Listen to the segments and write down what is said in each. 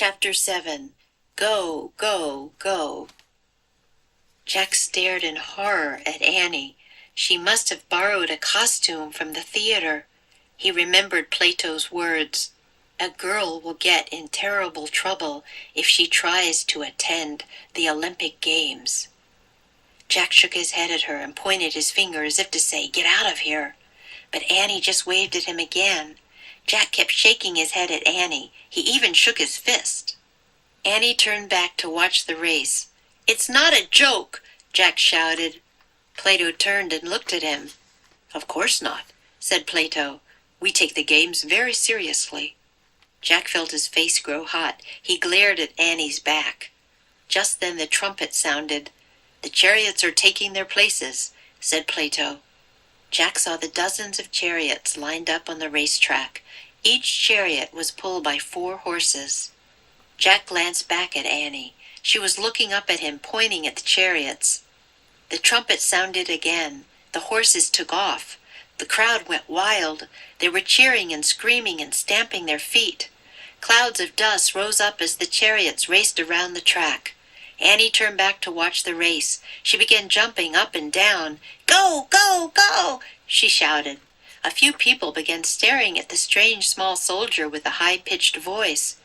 Chapter 7. Go, go, go. Jack stared in horror at Annie. She must have borrowed a costume from the theater. He remembered Plato's words. A girl will get in terrible trouble if she tries to attend the Olympic Games. Jack shook his head at her and pointed his finger as if to say, "Get out of here." But Annie just waved at him again. Jack kept shaking his head at Annie. He even shook his fist. Annie turned back to watch the race. "It's not a joke," Jack shouted. Plato turned and looked at him. "Of course not," said Plato. "We take the games very seriously." Jack felt his face grow hot. He glared at Annie's back. Just then the trumpet sounded. "The chariots are taking their places," said Plato. Jack saw the dozens of chariots lined up on the racetrack. Each chariot was pulled by 4 horses. Jack glanced back at Annie. She was looking up at him, pointing at the chariots. The trumpet sounded again. The horses took off. The crowd went wild. They were cheering and screaming and stamping their feet. Clouds of dust rose up as the chariots raced around the track. Annie turned back to watch the race. She began jumping up and down. "Go, go, go!" she shouted. A few people began staring at the strange small soldier with the high-pitched voice.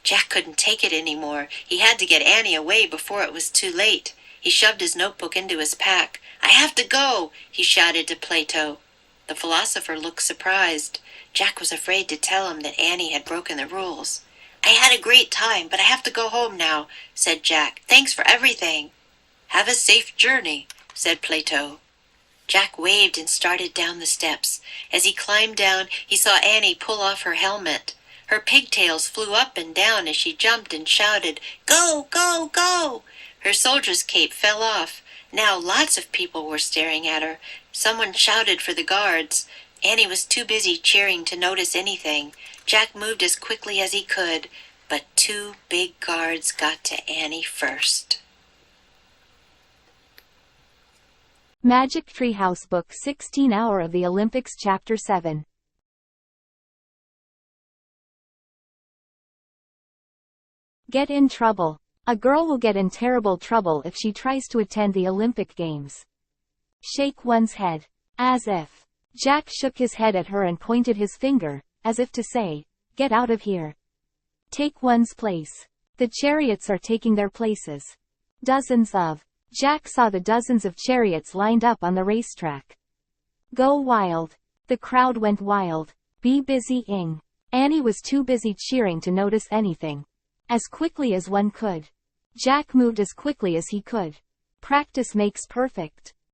Jack couldn't take it anymore. He had to get Annie away before it was too late. He shoved his notebook into his pack. "I have to go," he shouted to Plato. The philosopher looked surprised. Jack was afraid to tell him that Annie had broken the rules. "I had a great time, but I have to go home now," said Jack. "Thanks for everything." "Have a safe journey," said Plato. Jack waved and started down the steps. As he climbed down, he saw Annie pull off her helmet. Her pigtails flew up and down as she jumped and shouted, "Go, go, go!" Her soldier's cape fell off. Now lots of people were staring at her. Someone shouted for the guards. Annie was too busy cheering to notice anything. Jack moved as quickly as he could, but 2 big guards got to Annie first. Magic Treehouse Book 16 Hour of the Olympics Chapter 7. Get in trouble. A girl will get in terrible trouble if she tries to attend the Olympic Games. Shake one's head. As if. Jack shook his head at her and pointed his finger, as if to say, "Get out of here." Take one's place. The chariots are taking their places. Dozens of. Jack saw the dozens of chariots lined up on the racetrack. Go wild. The crowd went wild. Be busy-ing. Annie was too busy cheering to notice anything. As quickly as one could. Jack moved as quickly as he could. Practice makes perfect.